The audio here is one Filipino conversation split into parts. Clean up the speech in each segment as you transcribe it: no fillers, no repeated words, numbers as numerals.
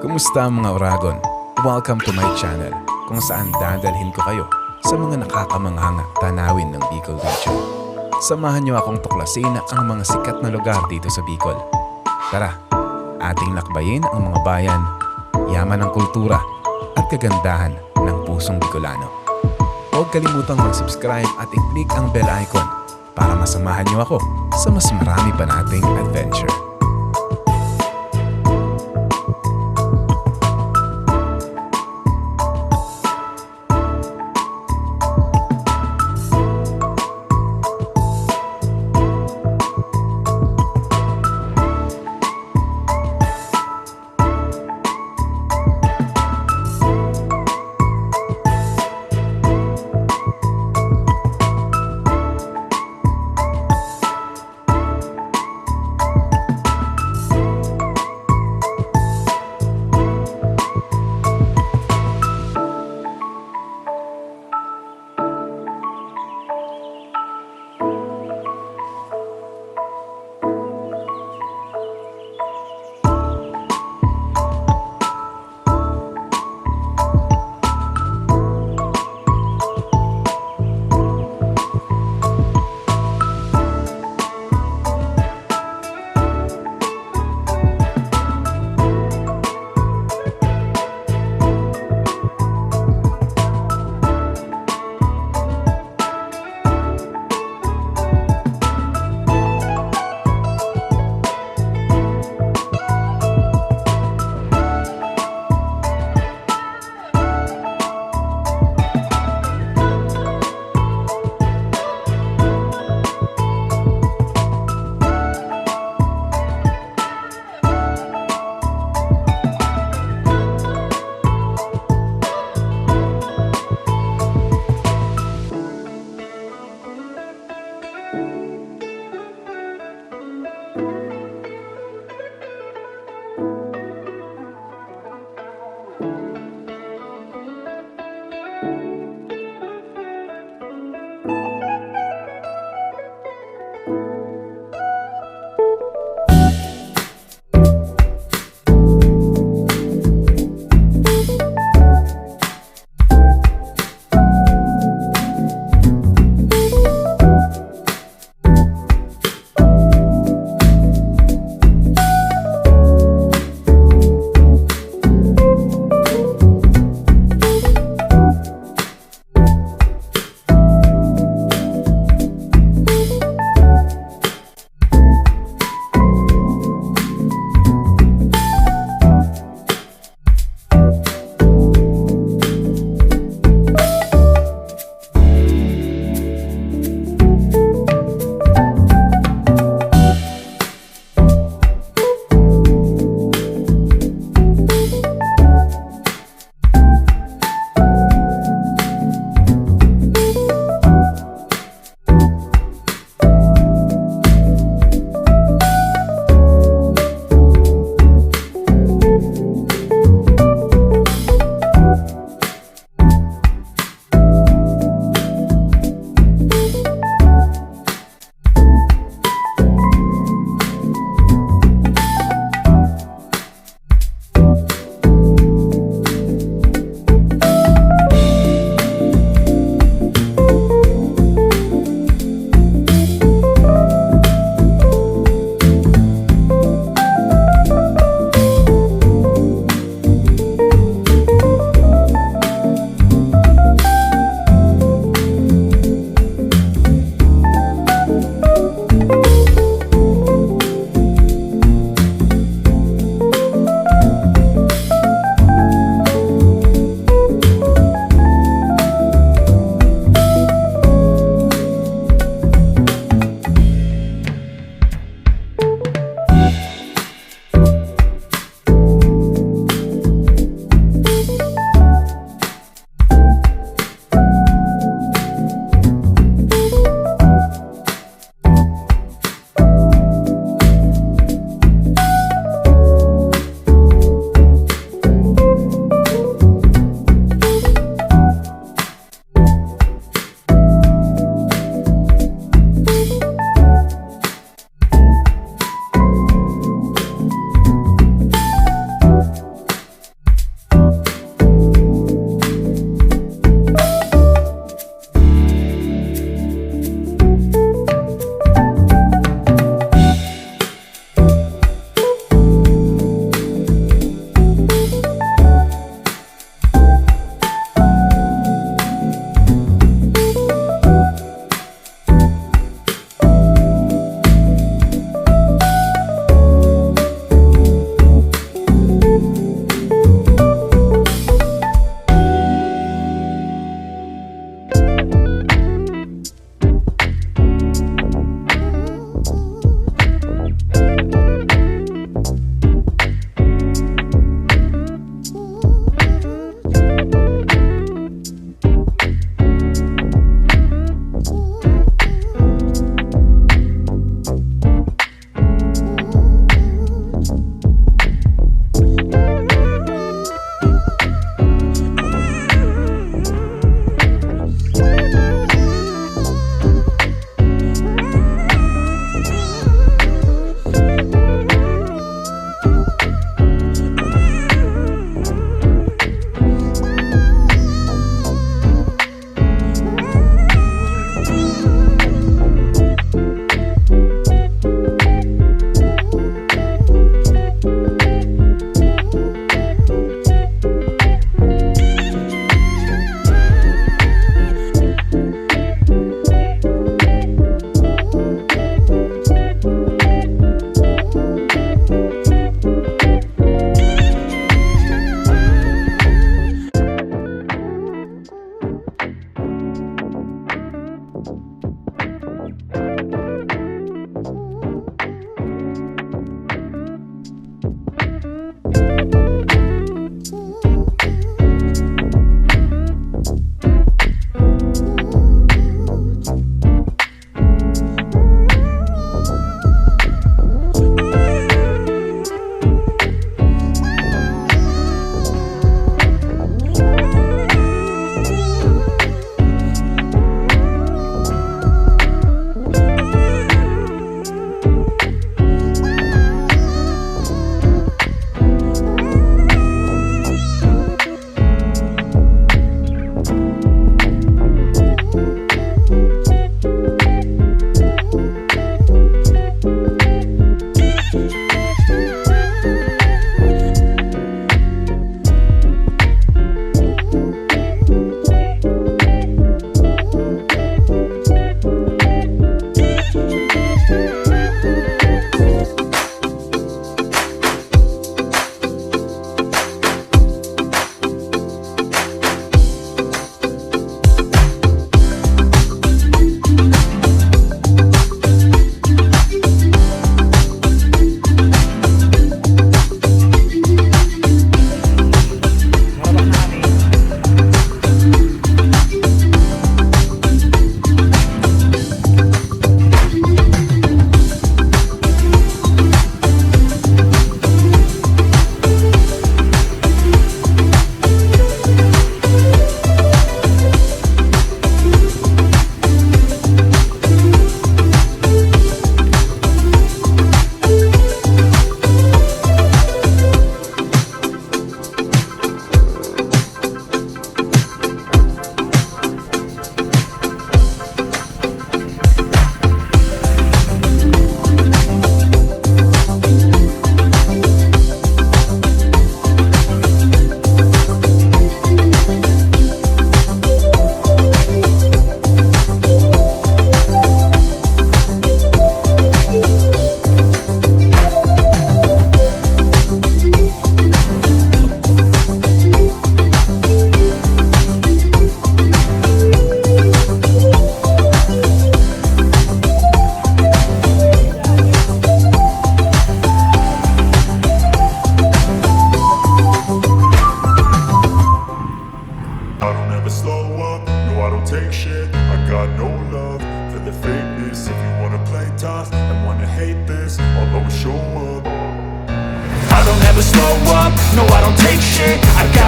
Kumusta mga Oragon? Welcome to my channel kung saan dadalhin ko kayo sa mga nakakamanghang tanawin ng Bicol Region. Samahan niyo akong tuklasin ang mga sikat na lugar dito sa Bicol. Tara, ating lakbayin ang mga bayan, yaman ng kultura at kagandahan ng pusong Bicolano. Huwag kalimutang mag-subscribe at i-click ang bell icon para masamahan niyo ako sa mas marami pa nating adventure.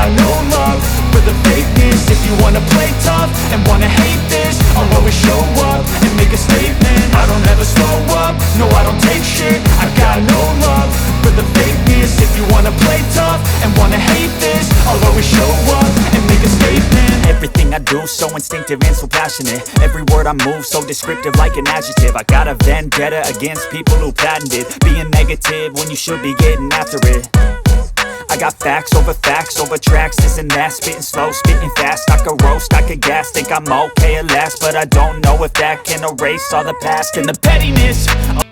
got no love for the fakeness. If you wanna play tough and wanna hate this, I'll always show up and make a statement. I don't ever slow up, no I don't take shit. I got no love for the fakeness. If you wanna play tough and wanna hate this, I'll always show up and make a statement. Everything I do so instinctive and so passionate. Every word I move so descriptive like an adjective. I got a vendetta against people who patented being negative when you should be getting after it. I got facts over tracks, this and that. Spitting slow, spitting fast, I could roast, I could gas. Think I'm okay at last, but I don't know if that can erase all the past and the pettiness.